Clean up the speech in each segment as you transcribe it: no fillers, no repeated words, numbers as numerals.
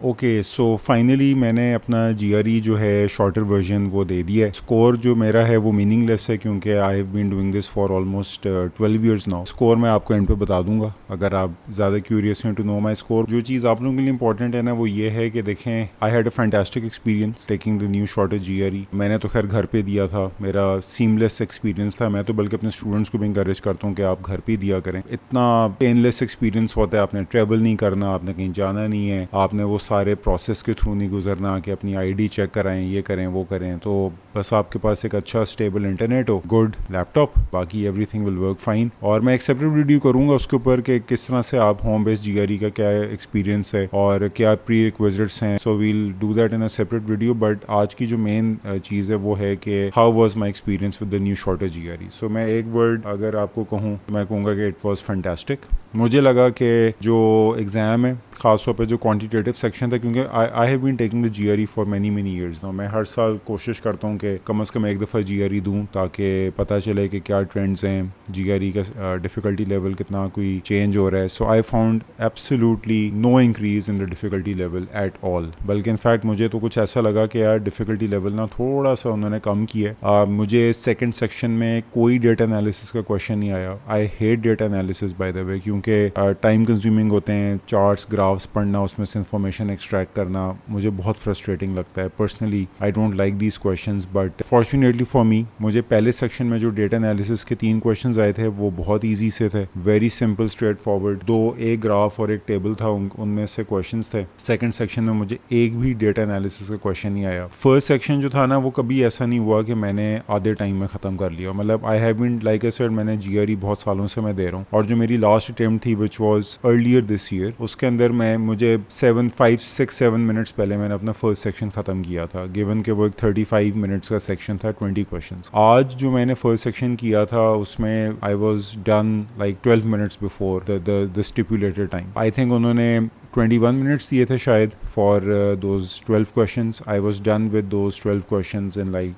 Okay, so finally मैंने अपना GRE जो है शॉर्टर वर्जन वो दे दिया है। स्कोर जो मेरा है वो मीनिंगलेस है क्योंकि I have been doing this for almost 12 years now. Score मैं आपको एंड पे बता दूंगा अगर आप ज़्यादा क्यूरियस हैं टू नो माई स्कोर। जो चीज़ आप लोगों के लिए इंपॉर्टेंट है ना वो ये है कि देखें, I had a fantastic experience taking the new shorter GRE. मैंने तो खैर घर पे दिया था, मेरा सीमलेस एक्सपीरियंस था। मैं तो बल्कि अपने स्टूडेंट्स को भी इंकरेज करता हूँ कि आप घर पे दिया करें। इतना पेनलेस एक्सपीरियंस होता है, आपने ट्रेवल नहीं करना, आपने कहीं जाना नहीं है, आपने वो सारे प्रोसेस के थ्रू नहीं गुजरना कि अपनी आईडी चेक कराएं, ये करें वो करें। तो बस आपके पास एक अच्छा स्टेबल इंटरनेट हो, गुड लैपटॉप, बाकी एवरीथिंग विल वर्क फाइन। और मैं एक सेपरेट वीडियो करूंगा उसके ऊपर कि किस तरह से आप होम बेस्ड जीआरई का क्या एक्सपीरियंस है और क्या प्री रिक्विजिट्स हैं। So we'll do that in a separate video. But आज की जो मेन चीज़ है वो है कि how was my experience with the new shorter GRE. So मैं एक वर्ड अगर आपको कहूँ तो मैं कहूँगा कि इट वाज फैंटास्टिक। मुझे लगा कि जो एग्ज़ाम है खासतौर पर जो क्वान्टिटेटिव सेक्शन था, क्योंकि I have been taking the GRE for many years now. मैं हर साल कोशिश करता हूँ कि कम से कम एक दफ़ा जीआरई दूँ ताकि पता चले कि क्या ट्रेंड्स हैं, जीआरई का डिफ़िकल्टी लेवल कितना कोई चेंज हो रहा है। So I found absolutely no increase in the difficulty level at all. बल्कि इनफैक्ट मुझे तो कुछ ऐसा लगा कि यार डिफ़िकल्टी लेवल ना थोड़ा सा उन्होंने कम किया है। मुझे सेकेंड सेक्शन में कोई डेटा एनालिसिस का क्वेश्चन नहीं आया। I hate data analysis by the way, क्योंकि टाइम कंज्यूमिंग होते हैं, चार्ट्स ग्राफ्स पढ़ना, उसमें से इंफॉर्मेशन एक्सट्रैक्ट करना मुझे बहुत फ्रस्ट्रेटिंग लगता है। Personally I don't like these questions. But fortunately for me, मुझे पहले सेक्शन में जो डेटा एनालिसिस के 3 क्वेश्चंस आए थे वो बहुत ईजी से थे, वेरी सिंपल स्ट्रेट फॉरवर्ड। एक ग्राफ और एक टेबल था, उनमें से क्वेश्चंस थे। सेकंड सेक्शन में मुझे एक भी डेटा एनालिसिस का क्वेश्चन नहीं आया। फर्स्ट सेक्शन जो था ना वो कभी ऐसा नहीं हुआ कि मैंने आधे टाइम में ख़त्म कर लिया। मतलब I have been like I said, मैंने जीआरई बहुत सालों से मैं दे रहा हूँ और जो मेरी लास्ट अटेम्प्ट थी which was earlier this year, उसके अंदर मुझे 5-6-7 मिनट्स पहले मैंने अपना फर्स्ट सेक्शन खत्म किया था, गिवन कि वो एक 35 मिनट्स का सेक्शन था, 20 क्वेश्चंस। आज जो मैंने फर्स्ट सेक्शन किया था उसमें I was done like 12 minutes before the stipulated time. I think उन्होंने 21 मिनट्स दिए थे शायद for those 12 questions. I was done with those 12 questions in like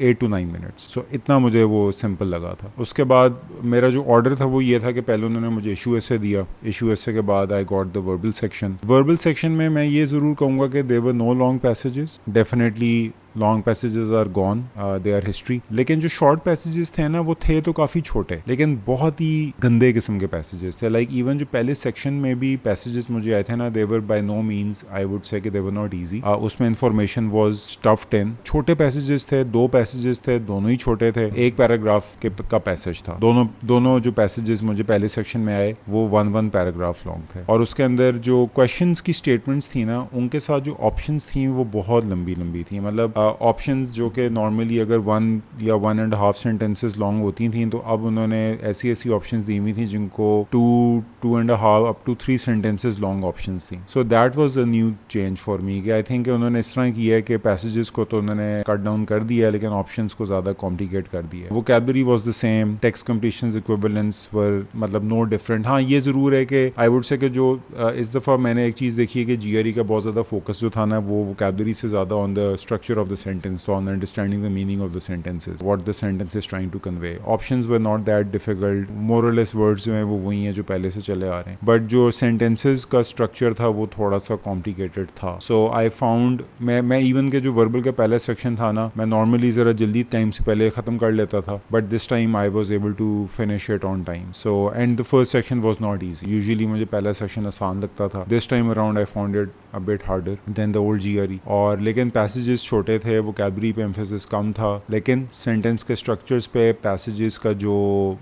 8 to 9 minutes. So इतना मुझे वो सिंपल लगा था। उसके बाद मेरा जो ऑर्डर था वो ये था कि पहले उन्होंने मुझे इशू एसे दिया, इशू एसे के बाद I got the verbal section. Verbal section में मैं ये ज़रूर कहूँगा कि there were no long passages, definitely long passages are gone, they are history. लेकिन जो शॉर्ट पैसेजेस थे ना वो थे तो काफ़ी छोटे, लेकिन बहुत ही गंदे किस्म के पैसेजेस थे। लाइक इवन जो पहले सेक्शन में भी पैसेजेस मुझे आए थे ना, they were by no means I would say कि दे वर नॉट ईजी। उसमें इंफॉर्मेशन वाज स्टफ्ड इन। छोटे पैसेजेस थे, 2 पैसेजेस थे, दोनों ही छोटे थे। एक पैराग्राफ का पैसेज था। दोनों जो पैसेजेस मुझे पहले सेक्शन में आए वो 1 पैराग्राफ लॉन्ग थे। और उसके अंदर जो क्वेश्चंस की स्टेटमेंट्स थी ना, उनके साथ जो ऑप्शंस थी वो बहुत लंबी लंबी थी। मतलब ऑप्शंस जो कि नॉर्मली अगर 1 या 1.5 सेंटेंसेस लॉन्ग होती थी, तो अब उन्होंने ऐसी ऐसी ऑप्शंस दी हुई थी जिनको 2.5 up to 3 sentences long options थी। So that was a new change for me कि आई थिंक उन्होंने इस तरह किया है कि पैसेजेस को तो उन्होंने कट डाउन कर दिया है, लेकिन ऑप्शंस को ज़्यादा कॉम्प्लिकेट कर दिया है। Vocabulary was the same, text completions equivalence were मतलब नो डिफरेंट। हाँ, ये ज़रूर है कि आई वुड से कि जो इस दफ़ा मैंने एक चीज़ देखी है कि जीआरई का बहुत ज़्यादा फोकस जो था ना वो वोकैबुलरी से ज़्यादा on the structure of the sentence, so on understanding the meaning of the sentences, what the sentence is trying to convey. Options were not that difficult, more or less words जो हैं वो वही हैं जो पहले से चले आ रहे हैं, but जो sentences का structure था वो थोड़ा सा complicated था। So I found मैं even के जो verbal का पहला section था ना, मैं normally ज़रा जल्दी time से पहले ख़त्म कर लेता था, but this time I was able to finish it on time. So and the first section was not easy. Usually मुझे पहला section आसान लगता था, this time around I found it a bit harder than the old GRE। और लेकिन passages छोटे थे, vocabulary पे एम्फेसिस कम था, लेकिन सेंटेंस के स्ट्रक्चर्स पे, पैसेजेस का जो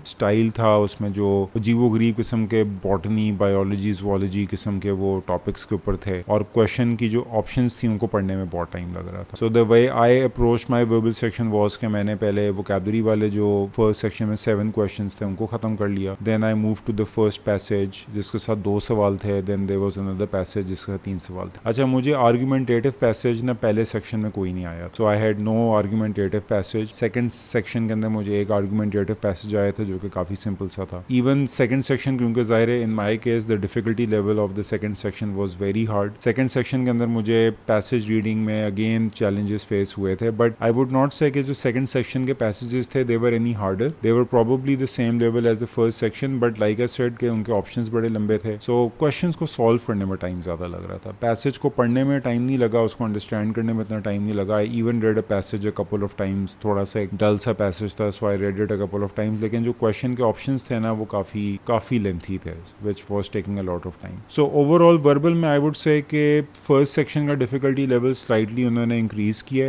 स्टाइल था उसमें जो अजीबो-गरीब किस्म के बॉटनी, बायोलॉजी, ज़ूलॉजी किस्म के वो टॉपिक्स के ऊपर थे, और क्वेश्चन की जो ऑप्शंस थी उनको पढ़ने में बहुत टाइम लग रहा था। So the way I approach my verbal section was कि मैंने पहले वोकैबुलरी वाले जो फर्स्ट सेक्शन में 7 क्वेश्चंस थे उनको ख़त्म कर लिया। Then I move to the first passage जिसके साथ 2 सवाल थे। Then there was another passage जिसके साथ 3 सवाल थे। अच्छा, मुझे आर्गुमेंटेटिव पैसेज ना पहले सेक्शन में कोई नहीं आया। So I had no argumentative passage. Second section के अंदर मुझे एक आर्गुमेंटेटिव पैसेज आया था जो कि काफ़ी सिंपल सा था। इवन सेकंड सेक्शन, क्योंकि ज़ाहिर है in my case the difficulty level of the second section was very hard. Second section के अंदर मुझे पैसेज रीडिंग में अगेन चैलेंजेस फेस हुए थे, बट आई वुड नॉट से कि जो सेकंड सेक्शन के पैसेजेस थे they were any harder, they were probably the same level as the first section, but like I said कि उनके ऑप्शंस बड़े लंबे थे। सो क्वेश्चंस को सॉल्व करने में टाइम ज़्यादा लग रहा था। पैसेज को पढ़ने में टाइम नहीं लगा, उसको अंडरस्टैंड करने में इतना टाइम नहीं लगा। I even read a passage a couple of times, थोड़ा सा एक डल सा पैसेज था, so I read it a couple of times, लेकिन जो क्वेश्चन के ऑप्शंस थे ना वो काफ़ी लेंथी थे, which was taking a lot of time. So overall verbal में आई वुड से कि फर्स्ट सेक्शन का डिफिकल्टी लेवल स्लाइटली उन्होंने इंक्रीज किया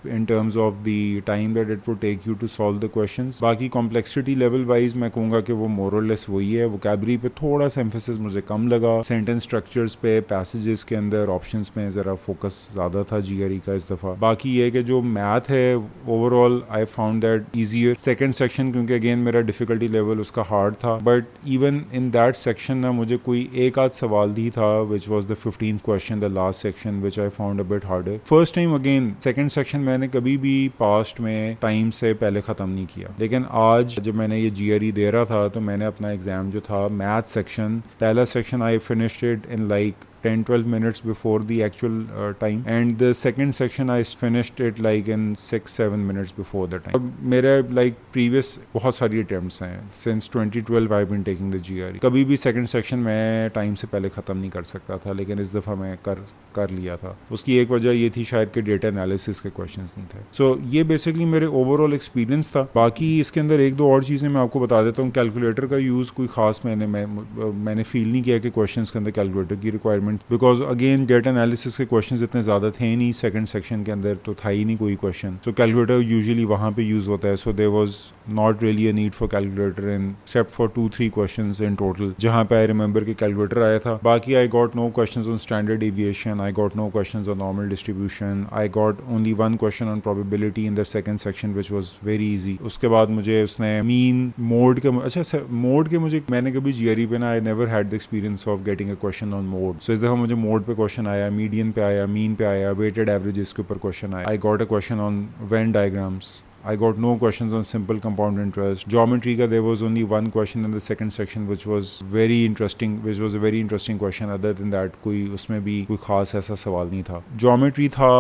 in terms of the time that it would take you to solve the questions. बाकी complexity level wise मैं कहूँगा कि वो मोर और लेस वही है। वोकैबुलरी पे थोड़ा सा एम्फेसिस मुझे कम लगा, सेंटेंस स्ट्रक्चर्स पे, पैसेजेस के अंदर, ऑप्शंस में ज़रा फोकस ज़्यादा था जीआरई का इस दफ़ा। बाकी ये कि जो मैथ है overall I found that easier. Second section क्योंकि अगेन मेरा डिफिकल्टी लेवल उसका हार्ड था, but even in that section ना मुझे कोई एक आध सवाल दी था which was the 15th question, the last section, which I found a bit harder. First time again second section मैंने कभी भी पास्ट में टाइम से पहले ख़त्म नहीं किया, लेकिन आज जब मैंने ये जीआरई दे रहा था तो मैंने अपना एग्ज़ाम जो था मैथ सेक्शन, पहला section I finished it in like 10-12 minutes before the actual time, and the second section I finished it like in 6-7 minutes before the time. मेरे like previous बहुत सारी attempts हैं since 2012 I've been taking the GRE। कभी भी second section मैं time से पहले ख़त्म नहीं कर सकता था, लेकिन इस दफ़ा मैं कर लिया था। उसकी एक वजह ये थी शायद कि डेटा एनालिसिस के क्वेश्चंस नहीं थे। सो ये बेसिकली मेरे ओवरऑल एक्सपीरियंस था। बाकी इसके अंदर एक दो और चीज़ें मैं आपको बता देता हूँ। कैलकुलेटर का यूज़ कोई ख़ास मैंने फील नहीं किया कि क्वेश्चंस के अंदर कैलकुलेटर की requirement, because again data analysis के क्वेश्चंस इतने ज़्यादा थे नहीं, सेकंड सेक्शन के अंदर तो था ही नहीं कोई क्वेश्चन। सो कैलकुलेटर यूजुअली वहाँ पे यूज़ होता है, so there was not really a need for calculator in except for 2-3 questions in total जहाँ पे आई रिमेंबर कि कैलकुलेटर आया था। बाकी I got no questions on standard deviation, I got no questions on normal distribution, I got only 1 question on probability in the second section which was very easy. उसके बाद मुझे उसने mean mode के, अच्छा mode के मुझे, मैंने कभी जीआरई पे ना, I never had the experience of getting a question on mode. So इस दफ़ा मुझे मोड पे क्वेश्चन आया, मीडियन पे आया, मीन पे आया, वेटेड एवरेजेस के ऊपर क्वेश्चन आया। I got a question on Venn diagrams, I got no questions on simple compound interest. Geometry का there was only 1 question in the second section which was a very interesting question. Other than that कोई उसमें भी कोई खास ऐसा सवाल नहीं था। Geometry था,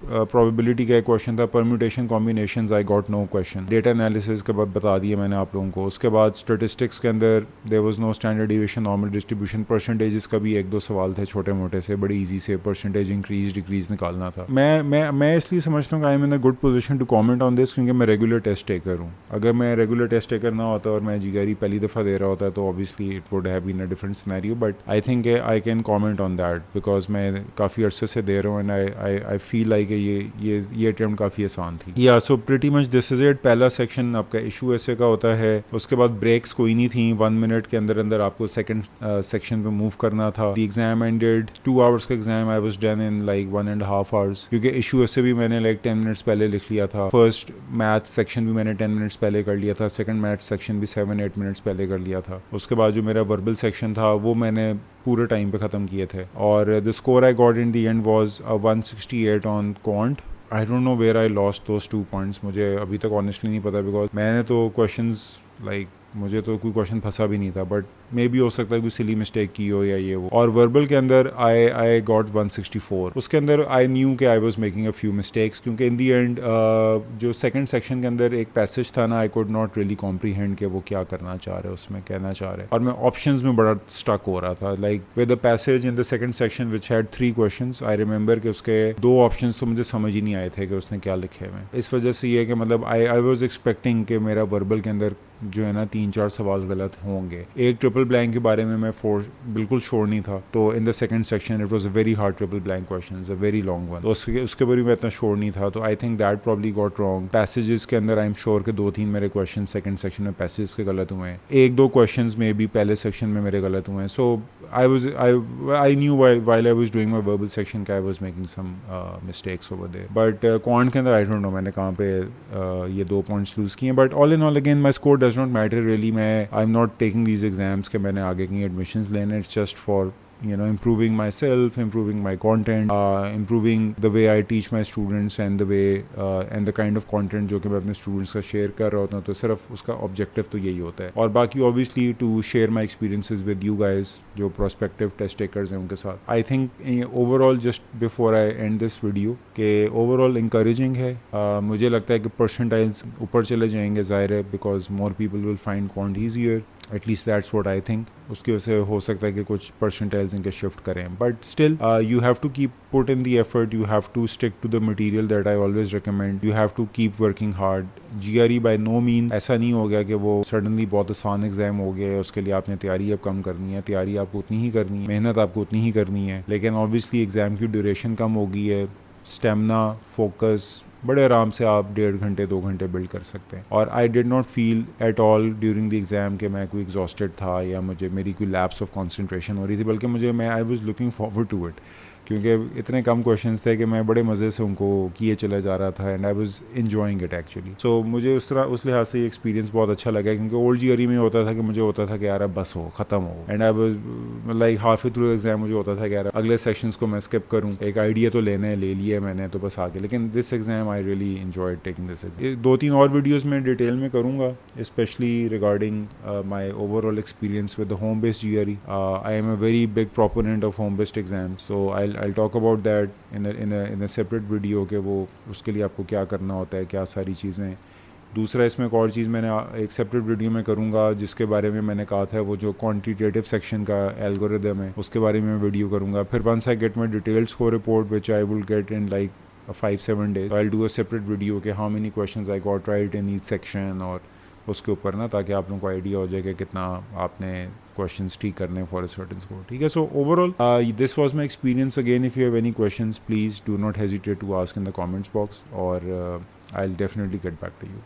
प्रोबेबिलिटी का एक क्वेश्चन था, permutation combinations I got no question. Data analysis के बाद बता दिया मैंने आप लोगों को। उसके बाद स्टेटिस्टिक्स के अंदर there was no standard deviation, normal distribution, percentages का भी 1-2 सवाल थे छोटे मोटे से, बड़े इजी से, परसेंटेज इंक्रीज डिक्रीज निकालना था। मैं इसलिए समझता हूँ कि I am in a good position to comment on this क्योंकि मैं रेगुलर टेस्ट टेकर हूँ। अगर मैं रेगुलर टेस्ट टेकर ना होता और मैं जीआरई पहली दफ़ा दे रहा होता तो obviously it would have been a different scenario, but I think I can comment on that because मैं काफ़ी अरसे से दे रहा हूँ एंड आई फील लाइक ये अटेम्प्ट काफ़ी आसान थी। या so pretty much this is it. पहला सेक्शन आपका इशू ऐसे का होता है, उसके बाद ब्रेक्स कोई नहीं थी, 1 मिनट के अंदर अंदर आपको सेकंड सेक्शन पे मूव करना था। द एग्जाम एंडेड 2 आवर्स का exam, I was done in like 1.5 hours क्योंकि इशू ऐसे भी मैंने लाइक 10 मिनट्स पहले लिख लिया था। फर्स्ट मैथ सेक्शन भी मैंने 10 मिनट्स पहले कर लिया था, सेकंड मैथ सेक्शन भी 7-8 मिनट्स पहले कर लिया था। उसके बाद जो मेरा वर्बल सेक्शन था वो मैंने पूरे टाइम पे ख़त्म किए थे और the score I got in the end was 168 on quant. I don't know where I lost those 2 points, मुझे अभी तक ऑनेस्टली नहीं पता बिकॉज मैंने तो क्वेश्चंस लाइक मुझे तो कोई क्वेश्चन फंसा भी नहीं था, बट मे भी हो सकता है कोई सिली मिस्टेक की हो या ये वो। और वर्बल के अंदर आई गॉट 164। उसके अंदर आई न्यू कि I was making a few mistakes क्योंकि इन दी एंड जो सेकंड सेक्शन के अंदर एक पैसेज था ना, I could not really comprehend कि वो क्या करना चाह रहे, उसमें कहना चाह रहे, और मैं ऑप्शंस में बड़ा स्टक हो रहा था। Like with the passage in the second section which had 3 questions, I remember कि उसके 2 ऑप्शंस तो मुझे समझ ही नहीं आए थे कि उसने क्या लिखे हुए। इस वजह से ये कि मतलब आई वाज एक्सपेक्टिंग कि मेरा वर्बल के अंदर जो है ना 3-4 सवाल गलत होंगे। एक ट्रिपल ब्लैंक के बारे में मैं बिल्कुल श्योर नहीं था, तो इन the second section it was a very hard triple blank question, a very long one, तो उसके बारे में इतना श्योर नहीं था, तो I think that probably got wrong. Passages के अंदर आई एम श्योर के 2-3 मेरे क्वेश्चन सेकंड सेक्शन में पैसेज के गलत हुए हैं, 1-2 क्वेश्चन में भी पहले सेक्शन में मेरे गलत हुए हैं। सो I knew while I was doing my verbal section I was making some mistakes over there, but quant के अंदर I don't know मैंने कहाँ पे ये 2 points lose किए, but all in all again my score does not matter really। I'm not taking these exams कि मैंने आगे की admissions लेने, it's just for improving myself, improving my content, improving the way I teach my students and the way and the kind of content जो कि मैं अपने students का share कर रहा होता हूँ, तो सिर्फ उसका objective तो यही होता है। और बाकी obviously to share my experiences with you guys जो prospective test takers हैं उनके साथ। I think overall just before I end this video कि overall encouraging है। मुझे लगता है कि percentiles ऊपर चले जाएंगे ज़ाहिर है, because more people will find quant easier, at least that's what I think। उसकी वजह से हो सकता है कि कुछ परसेंटाइल्स इनके शिफ्ट करें, but still you have to keep put in the effort, you have to stick to the material that I always recommend, you have to keep working hard. GRE by no mean ऐसा नहीं हो गया कि वो suddenly बहुत आसान exam हो गया है, उसके लिए आपने तैयारी अब कम करनी है। तैयारी आपको उतनी ही करनी है, मेहनत आपको उतनी ही करनी है, लेकिन ऑब्वियसली एग्ज़ाम की ड्यूरेशन कम हो गई है। स्टेमिना, फोकस बड़े आराम से आप 1.5 घंटे 2 घंटे बिल्ड कर सकते हैं। और I did not feel at all during the exam कि मैं कोई एग्जॉस्टेड था या मेरी कोई लैप्स ऑफ कंसंट्रेशन हो रही थी, बल्कि I was looking forward to it, क्योंकि इतने कम क्वेश्चंस थे कि मैं बड़े मज़े से उनको किए चला जा रहा था, and I was enjoying it actually. So मुझे उस लिहाज से ये एक्सपीरियंस बहुत अच्छा लगा, क्योंकि ओल्ड जीआरई में होता था कि मुझे होता था कि यार अब बस हो, ख़त्म हो, and I was like half through exam मुझे होता था कि यार अगले सेक्शंस को मैं स्किप करूँ, एक आइडिया तो ले लिया मैंने तो बस आगे। लेकिन this exam I really enjoyed taking this exam. 2-3 और वीडियोज़ में डिटेल में करूँगा, specially regarding my overall experience with the home based GRE. I am a very big proponent of home based exam, so I talk about that in a separate video के वो उसके लिए आपको क्या करना होता है, क्या सारी चीज़ें। दूसरा इसमें एक और चीज़ मैंने एक सेपरेट वीडियो में करूँगा जिसके बारे में मैंने कहा था, वो जो क्वांटिटेटिव सेक्शन का एल्गोरिदम है उसके बारे में वीडियो करूँगा। फिर once I get my detailed score report which I will get in like 5-7 days, I will do a separate video के how many questions I got right in each section, और उसके ऊपर ना, ताकि आप लोगों को आइडिया हो जाए कि कितना आपने क्वेश्चंस ठीक करने फॉर अ सर्टेन स्कोर। ठीक है, so overall this was my experience. Again if you have any questions please do not hesitate to ask in the comments box, और I will definitely get back to you.